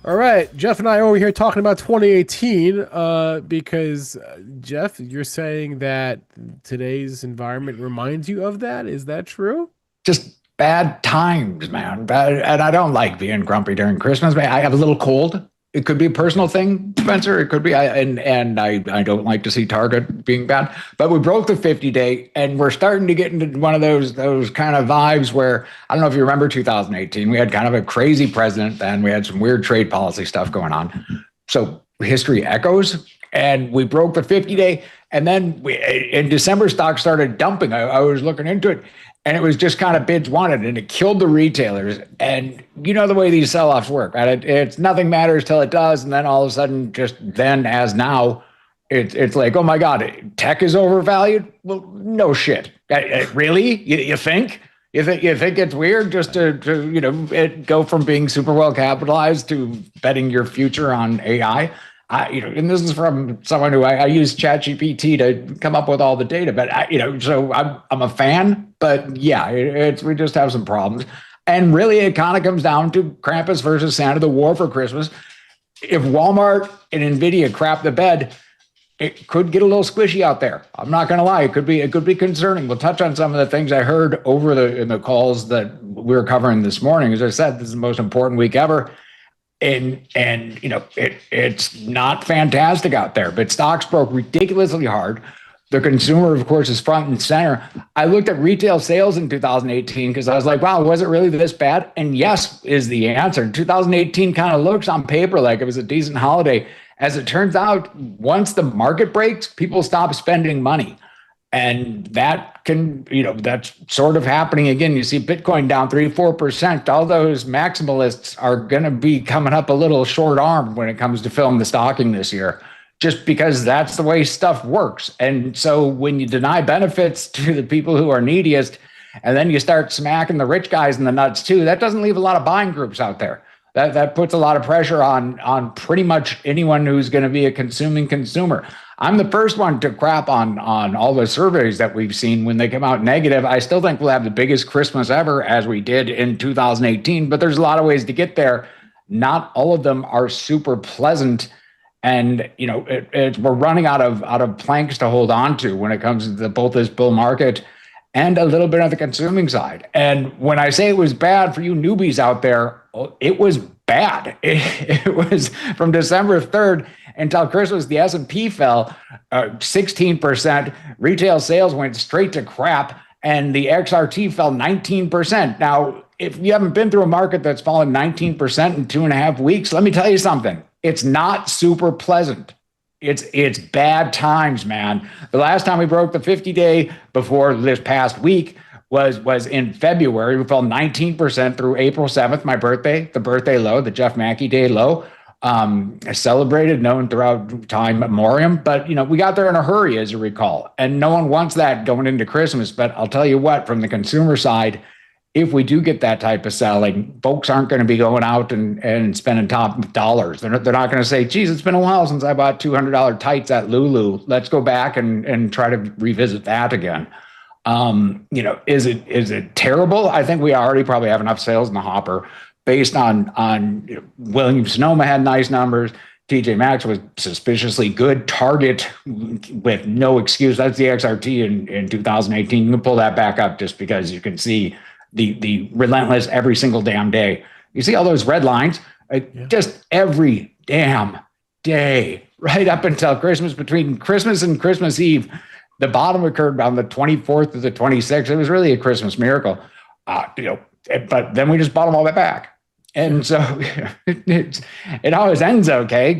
All right, Jeff and I are over here talking about 2018 because Jeff, you're saying that today's environment reminds you of that. Is that true? Just bad times, man. And I don't like being grumpy during Christmas. Man, I have a little cold. It could be a personal thing, Spencer. It could be, I don't like to see Target being bad. But we broke the 50-day, and we're starting to get into one of those kind of vibes where I don't know if you remember 2018. We had kind of a crazy president, then we had some weird trade policy stuff going on. So history echoes, and we broke the 50-day, and then in December stocks started dumping. I was looking into it, and it was just kind of bids wanted, and it killed the retailers. And you know the way these sell-offs work, right? It's nothing matters till it does, and then all of a sudden, just then as now, it's like, oh my God, tech is overvalued. Well, no shit, really? You think? You think it's weird just to go from being super well capitalized to betting your future on AI? And this is from someone who I use ChatGPT to come up with all the data, but so I'm a fan, but yeah, we just have some problems, and really it kind of comes down to Krampus versus Santa, the war for Christmas. If Walmart and Nvidia crap the bed, it could get a little squishy out there. I'm not going to lie; it could be concerning. We'll touch on some of the things I heard in the calls that we were covering this morning. As I said, this is the most important week ever. And it's not fantastic out there, but stocks broke ridiculously hard. The consumer, of course, is front and center. I looked at retail sales in 2018 because I was like, wow, was it really this bad? And yes is the answer. 2018 kind of looks on paper like it was a decent holiday. As it turns out, once the market breaks, people stop spending money. And that's sort of happening again. You see Bitcoin down 3-4%. All those maximalists are going to be coming up a little short armed when it comes to filling the stocking this year, just because that's the way stuff works. And so when you deny benefits to the people who are neediest, and then you start smacking the rich guys in the nuts too, that doesn't leave a lot of buying groups out there. That puts a lot of pressure on pretty much anyone who's going to be a consuming consumer. I'm the first one to crap on all the surveys that we've seen when they come out negative. I still think we'll have the biggest Christmas ever, as we did in 2018, but there's a lot of ways to get there. Not all of them are super pleasant. And we're running out of planks to hold on to when it comes to both this bull market and a little bit of the consuming side. And when I say it was bad for you newbies out there, it was bad. It was from December 3rd until Christmas. The S&P fell 16%. Retail sales went straight to crap, and the XRT fell 19%. Now, if you haven't been through a market that's fallen 19% in 2.5 weeks, let me tell you something. It's not super pleasant. It's bad times, man. The last time we broke the 50-day before this past week was in February. We fell 19% through April 7th, my birthday, the birthday low, the Jeff Macke Day low. Celebrated, known throughout time memoriam, but we got there in a hurry, as you recall, and no one wants that going into Christmas. But I'll tell you what, from the consumer side, if we do get that type of selling, folks aren't going to be going out and spending top dollars. They're not going to say, geez, it's been a while since I bought $200 tights at Lulu. Let's go back and try to revisit that again. Is it terrible? I think we already probably have enough sales in the hopper based on Williams Sonoma had nice numbers. TJ Maxx was suspiciously good. Target with no excuse. That's the XRT in 2018. You can pull that back up just because you can see the relentless every single damn day. You see all those red lines, just every damn day, right up until Christmas. Between Christmas and Christmas Eve, the bottom occurred on the 24th to the 26th. It was really a Christmas miracle, but then we just bottom all that back. And so it always ends okay,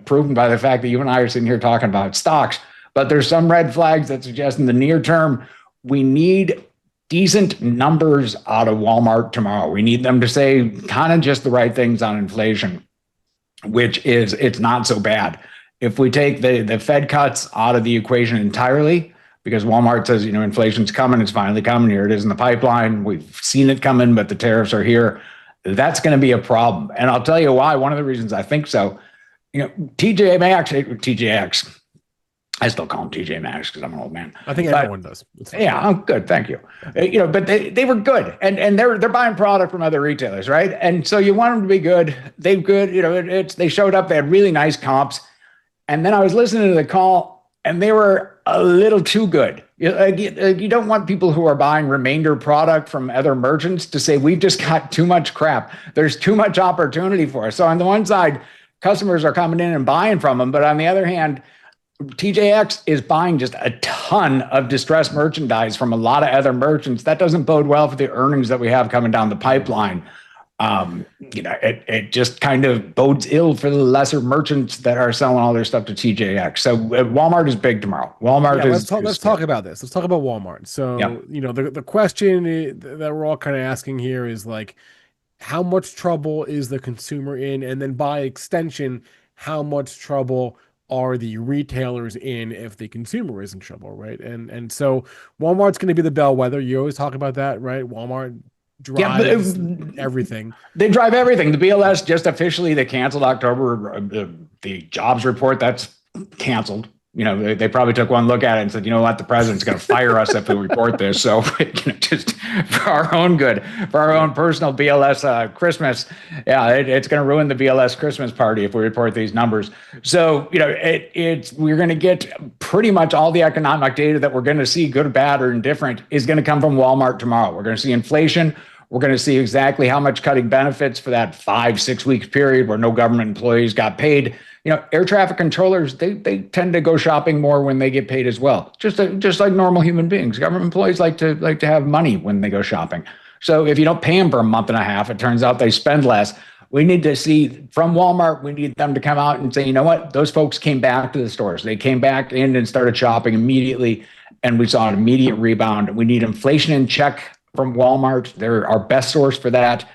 proven by the fact that you and I are sitting here talking about stocks. But there's some red flags that suggest in the near term, we need decent numbers out of Walmart tomorrow. We need them to say kind of just the right things on inflation, which is it's not so bad. If we take the Fed cuts out of the equation entirely, because Walmart says, inflation's coming, it's finally coming, here it is in the pipeline, we've seen it coming, but the tariffs are here, that's going to be a problem. And I'll tell you why. One of the reasons I think so, TJX, I still call them TJ Maxx because I'm an old man. I think But everyone does. It's fine. yeah, I'm good. Thank you. But they were good, and they're buying product from other retailers, right? And so you want them to be good. They good. It's they showed up. They had really nice comps, and then I was listening to the call, and they were a little too good. You don't want people who are buying remainder product from other merchants to say we've just got too much crap. There's too much opportunity for us. So on the one side, customers are coming in and buying from them, but on the other hand, TJX is buying just a ton of distressed merchandise from a lot of other merchants. That doesn't bode well for the earnings that we have coming down the pipeline. It just kind of bodes ill for the lesser merchants that are selling all their stuff to TJX. So Walmart is big tomorrow. Walmart is. Let's talk about this. Let's talk about Walmart. Yep. So, the question that we're all kind of asking here is like, how much trouble is the consumer in? And then by extension, how much trouble are the retailers in if the consumer is in trouble, right? And so Walmart's going to be the bellwether. You always talk about that, right? Walmart Yeah, drives everything. they drive everything. The BLS just officially they canceled October. The jobs report that's canceled. They probably took one look at it and said, you know what, the president's going to fire us if we report this. So just for our own good, for our own personal BLS Christmas, yeah, it's going to ruin the BLS Christmas party if we report these numbers. So we're going to get pretty much all the economic data that we're going to see, good, bad, or indifferent, is going to come from Walmart tomorrow. We're going to see inflation. We're going to see exactly how much cutting benefits for that 5-6 week period where no government employees got paid. Air traffic controllers, they tend to go shopping more when they get paid as well. Just like normal human beings. Government employees like to have money when they go shopping. So if you don't pay them for a month and a half, it turns out they spend less. We need to see from Walmart, we need them to come out and say, you know what? Those folks came back to the stores. They came back in and started shopping immediately. And we saw an immediate rebound. We need inflation in check from Walmart. They're our best source for that.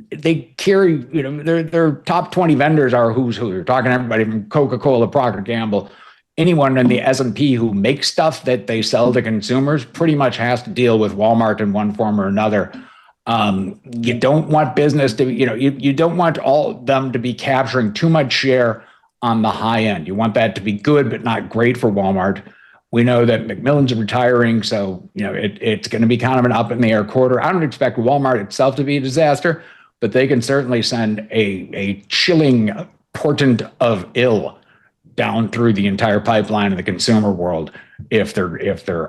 They carry, their top 20 vendors are who's who. You're talking everybody from Coca-Cola, Procter & Gamble, anyone in the S&P who makes stuff that they sell to consumers pretty much has to deal with Walmart in one form or another. You don't want business to, you don't want all of them to be capturing too much share on the high end. You want that to be good, but not great for Walmart. We know that McMillan's retiring, so it's going to be kind of an up in the air quarter. I don't expect Walmart itself to be a disaster, but they can certainly send a chilling portent of ill down through the entire pipeline of the consumer world if they're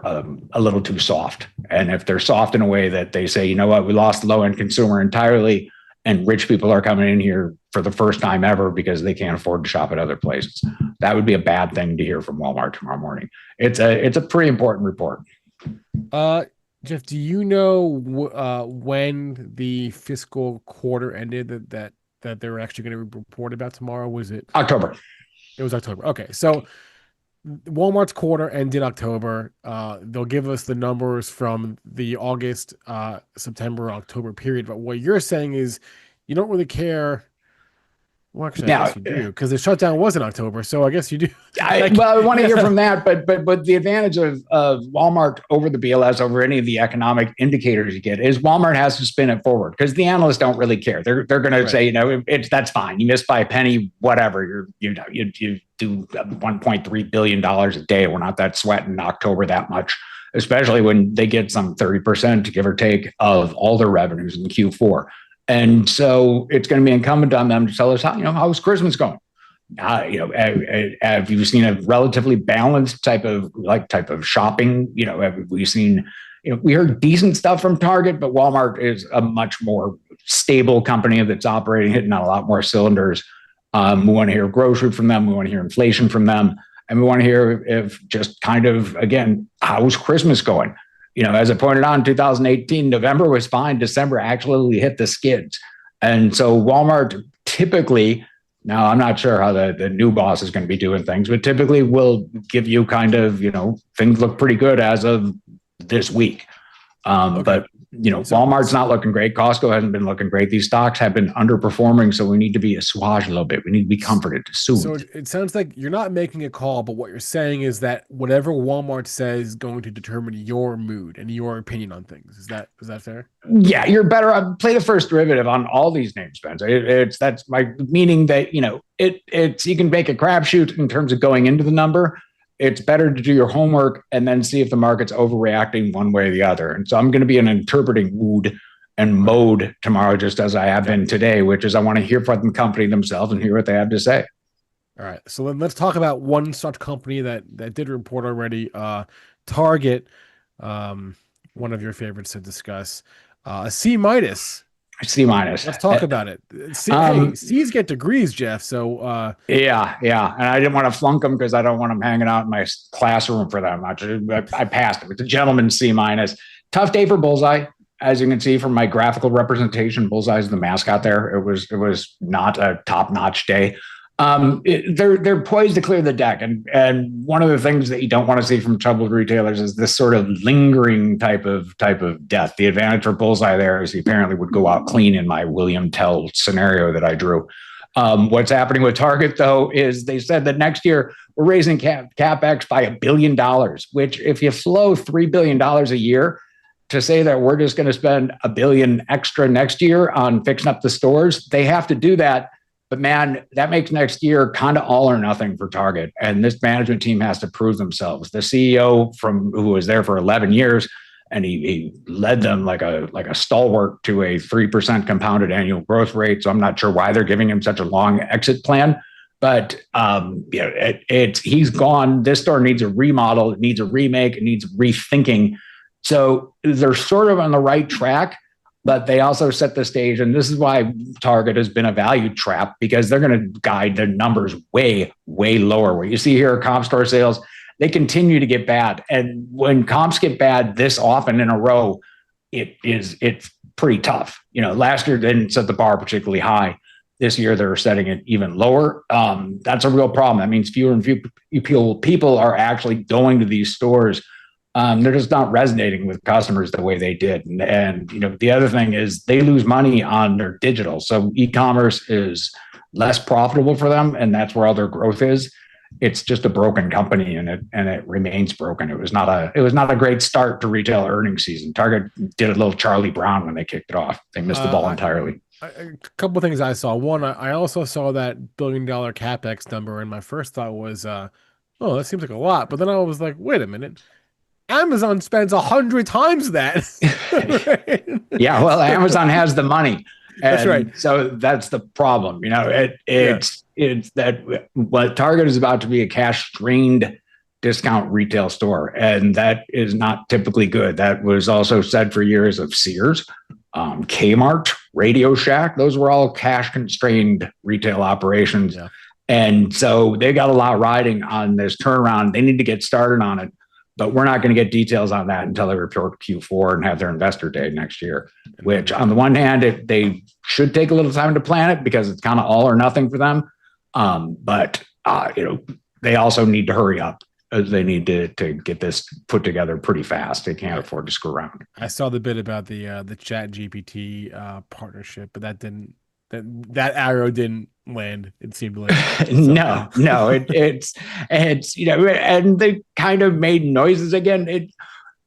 a little too soft, and if they're soft in a way that they say, you know what, we lost the low end consumer entirely, and rich people are coming in here for the first time ever because they can't afford to shop at other places. That would be a bad thing to hear from Walmart tomorrow morning. It's a pretty important report. Jeff, do you know when the fiscal quarter ended that they're actually going to report about tomorrow? Was it October? It was October. Okay, so Walmart's quarter ended October. They'll give us the numbers from the August, September, October period. But what you're saying is you don't really care. Well, actually, I guess you do, because the shutdown was in October, so I guess you do. I want to hear from that, but the advantage of Walmart over the BLS, over any of the economic indicators you get, is Walmart has to spin it forward because the analysts don't really care. They're going to say, that's fine. You missed by a penny, whatever. You do $1.3 billion a day. We're not that sweating in October that much, especially when they get some 30%, give or take, of all their revenues in Q4. And so it's going to be incumbent on them to tell us how's Christmas going. Have you seen a relatively balanced type of shopping? Have we seen, we heard decent stuff from Target, but Walmart is a much more stable company that's operating, hitting on a lot more cylinders. We want to hear grocery from them. We want to hear inflation from them. And we want to hear if just kind of, again, how's Christmas going? As I pointed out in 2018, November was fine. December actually hit the skids. And so Walmart typically, now I'm not sure how the new boss is going to be doing things, but typically will give you kind of, things look pretty good as of this week. Okay. But Walmart's not looking great. Costco hasn't been looking great. These stocks have been underperforming, so we need to be assuaged a little bit. We need to be comforted, soothed. So it sounds like you're not making a call, but what you're saying is that whatever Walmart says is going to determine your mood and your opinion on things. Is that fair? Yeah, you're better. Play the first derivative on all these names, Spencer. That's my meaning that it's you can make a crapshoot in terms of going into the number. it's better to do your homework and then see if the market's overreacting one way or the other. And so I'm going to be in an interpreting mood and Right. mode tomorrow, just as I have Okay. been today, which is I want to hear from the company themselves and hear what they have to say. All right. So then let's talk about one such company that did report already. Target, um, one of your favorites to discuss. A C minus. C minus. Let's talk about it. Hey, Um, C's get degrees, Jeff. So yeah. And I didn't want to flunk them because I don't want them hanging out in my classroom for them. I passed them. It's a gentleman's C minus. Tough day for Bullseye. As you can see from my graphical representation, Bullseye is the mascot there. It was not a top-notch day. They're poised to clear the deck, and one of the things that you don't want to see from troubled retailers is this sort of lingering type of death. The advantage for Bullseye there is he apparently would go out clean in my William Tell scenario that I drew. What's happening with Target though is they said that next year we're raising capex by $1 billion, which if you flow $3 billion a year, to say that we're just going to spend $1 billion extra next year on fixing up the stores, they have to do that. But man, that makes next year kind of all or nothing for Target. And this management team has to prove themselves. The CEO who was there for 11 years, and he led them like a stalwart to a 3% compounded annual growth rate. So I'm not sure why they're giving him such a long exit plan. But he's gone. This store needs a remodel. It needs a remake. It needs rethinking. So they're sort of on the right track, but they also set the stage. And this is why Target has been a value trap, because they're going to guide their numbers way, way lower. What you see here, comp store sales, they continue to get bad. And when comps get bad this often in a row, it's pretty tough. Last year they didn't set the bar particularly high. This year they're setting it even lower. That's a real problem. That means fewer and fewer people are actually going to these stores. They're just not resonating with customers the way they did. And the other thing is they lose money on their digital. So e-commerce is less profitable for them, and that's where all their growth is. It's just a broken company, and it remains broken. It was not a great start to retail earnings season. Target did a little Charlie Brown when they kicked it off. They missed the ball entirely. A couple of things I saw. One, I also saw that $1 billion capex number, and my first thought was, oh, that seems like a lot. But then I was like, wait a minute. Amazon spends 100 times that. Right? Yeah, well, Amazon has the money. That's right. So that's the problem. It's that what Target is about to be a cash strained discount retail store, and that is not typically good. That was also said for years of Sears, Kmart, Radio Shack. Those were all cash constrained retail operations. Yeah. And so they got a lot riding on this turnaround. They need to get started on it. But we're not going to get details on that until they report Q4 and have their investor day next year, which on the one hand, they should take a little time to plan it because it's kind of all or nothing for them. But they also need to hurry up. They need to get this put together pretty fast. They can't afford to screw around. I saw the bit about the Chat GPT partnership, but that arrow didn't land. It seemed like no, it's and they kind of made noises again.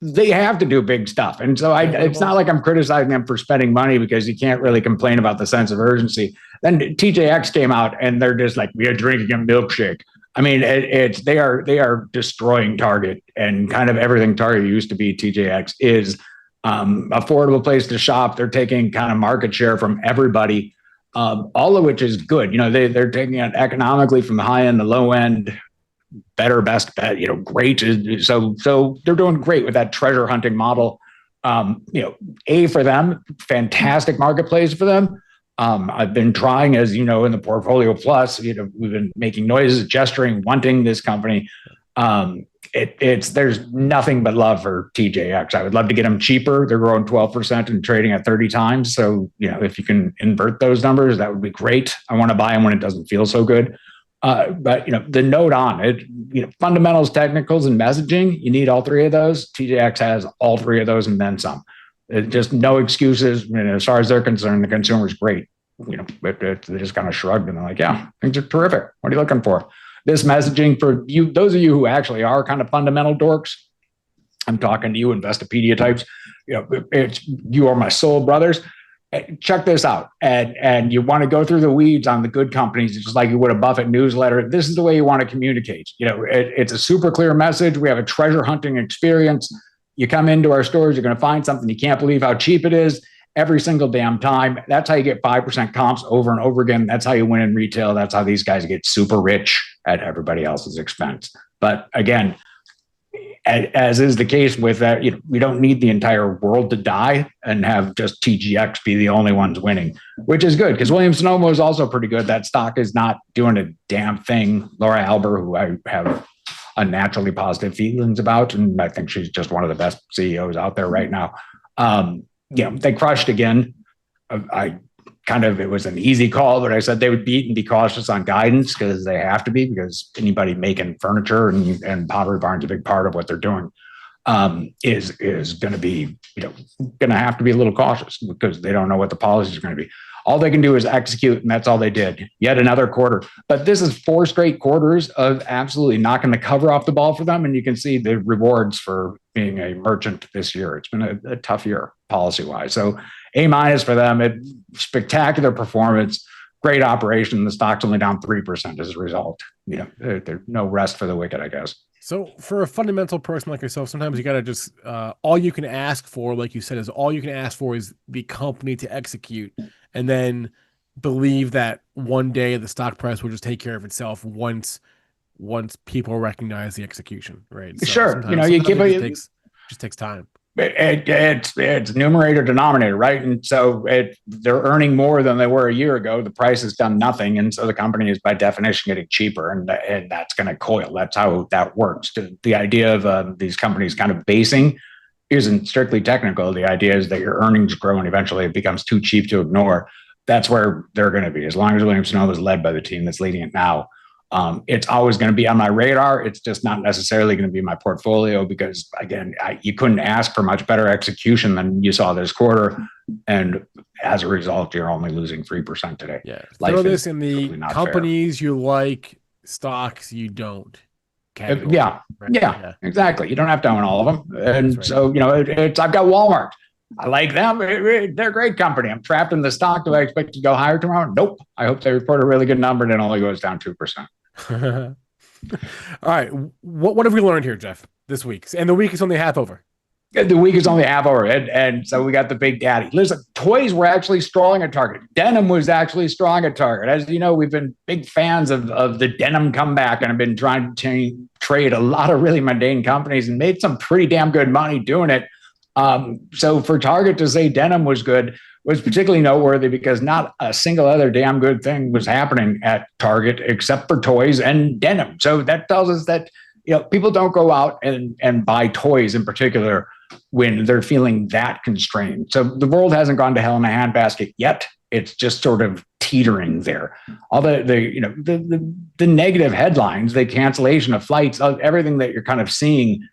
They have to do big stuff, and so it's not like I'm criticizing them for spending money, because you can't really complain about the sense of urgency. Then TJX came out and they're just like, we are drinking a milkshake. I mean, they are destroying Target, and kind of everything Target used to be. TJX is affordable place to shop. They're taking kind of market share from everybody. All of which is good. They're taking it economically from the high end, the low end, better, best bet, great. So they're doing great with that treasure hunting model. For them, fantastic marketplace for them. I've been trying, as in the Portfolio Plus, we've been making noises, gesturing, wanting this company. There's nothing but love for TJX. I would love to get them cheaper. They're growing 12% and trading at 30 times. So, if you can invert those numbers, that would be great. I want to buy them when it doesn't feel so good. But the note on it, fundamentals, technicals, and messaging, you need all three of those. TJX has all three of those and then some. Just no excuses. As far as they're concerned, the consumer's great. They just kind of shrugged and they're like, yeah, things are terrific. What are you looking for? This messaging for you, those of you who actually are kind of fundamental dorks, I'm talking to you, Investopedia types. You are my soul brothers. check this out. And you want to go through the weeds on the good companies, just like you would a Buffett newsletter. This is the way you want to communicate. It's a super clear message. We have a treasure hunting experience. You come into our stores, you're going to find something you can't believe how cheap it is every single damn time. That's how you get 5% comps over and over again. That's how you win in retail. That's how these guys get super rich at everybody else's expense. But again, as is the case with that, we don't need the entire world to die and have just TGX be the only ones winning, which is good because Williams Sonoma is also pretty good. That stock is not doing a damn thing. Laura Alber, who I have unnaturally positive feelings about, and I think she's just one of the best CEOs out there right now. They crushed again. It was an easy call, but I said they would beat and be cautious on guidance because they have to be, because anybody making furniture and Pottery Barn's a big part of what they're doing, is going to be, going to have to be a little cautious because they don't know what the policies are going to be. All they can do is execute, and that's all they did. Yet another quarter. But this is 4 straight quarters of absolutely knocking the cover off the ball for them, and you can see the rewards for being a merchant this year. It's been a tough year policy-wise. So A- for them. Spectacular performance, great operation. The stock's only down 3% as a result. There's no rest for the wicked, I guess. So for a fundamental person like yourself, sometimes you got to just, all you can ask for, like you said, is the company to execute, and then believe that one day the stock price will just take care of itself once people recognize the execution, right? So sure. sometimes You give it just takes time. It's numerator denominator, right? And so they're earning more than they were a year ago. The price has done nothing, and so the company is by definition getting cheaper, and that's going to coil. That's how that works. The idea of these companies kind of basing isn't strictly technical. The idea is that your earnings grow, and eventually it becomes too cheap to ignore. That's where they're going to be. As long as Williams Sonoma is led by the team that's leading it now, it's always going to be on my radar. It's just not necessarily going to be my portfolio because, again, you couldn't ask for much better execution than you saw this quarter. And as a result, you're only losing 3% today. Yeah. Throw this in the companies you like, stocks you don't category. Yeah, exactly. You don't have to own all of them. And right. So, I've got Walmart. I like them. They're a great company. I'm trapped in the stock. Do I expect to go higher tomorrow? Nope. I hope they report a really good number and it only goes down 2%. All right. What have we learned here, Jeff, this week? And the week is only half over. The week is only half over. And so we got the big daddy. Listen, toys were actually strong at Target. Denim was actually strong at Target. As you know, we've been big fans of the denim comeback and have been trying to trade a lot of really mundane companies and made some pretty damn good money doing it. So for Target to say denim was good was particularly noteworthy because not a single other damn good thing was happening at Target except for toys and denim. So that tells us that people don't go out and buy toys in particular when they're feeling that constrained. So the world hasn't gone to hell in a handbasket yet. It's just sort of teetering there. All the negative headlines, the cancellation of flights, everything that you're kind of seeing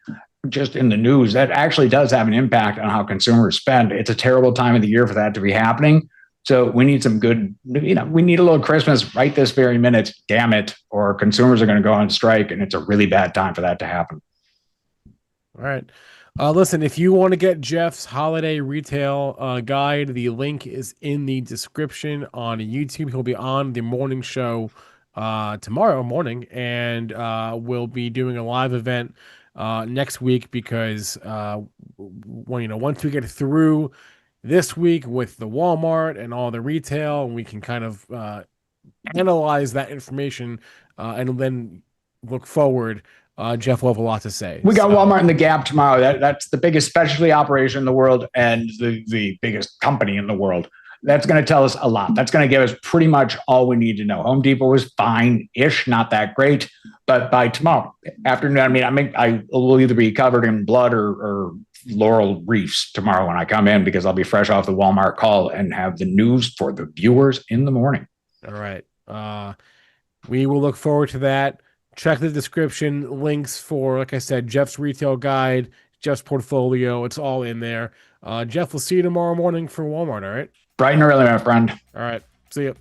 just in the news, that actually does have an impact on how consumers spend. It's a terrible time of the year for that to be happening. So we need some good, we need a little Christmas right this very minute, damn it, or consumers are going to go on strike, and it's a really bad time for that to happen. All right. Listen, if you want to get Jeff's holiday retail guide, the link is in the description on YouTube. He'll be on the morning show tomorrow morning, and we'll be doing a live event next week because once we get through this week with the Walmart and all the retail, and we can kind of analyze that information and then look forward. Jeff will have a lot to say. We got Walmart in the Gap tomorrow. That's the biggest specialty operation in the world and the biggest company in the world. That's going to tell us a lot. That's going to give us pretty much all we need to know. Home Depot was fine-ish, not that great. But by tomorrow afternoon, I will either be covered in blood or laurel wreaths tomorrow when I come in because I'll be fresh off the Walmart call and have the news for the viewers in the morning. All right. We will look forward to that. Check the description, links for, like I said, Jeff's retail guide, Jeff's portfolio. It's all in there. Jeff, we'll see you tomorrow morning for Walmart, all right? Bright and early, my friend. All right. See you.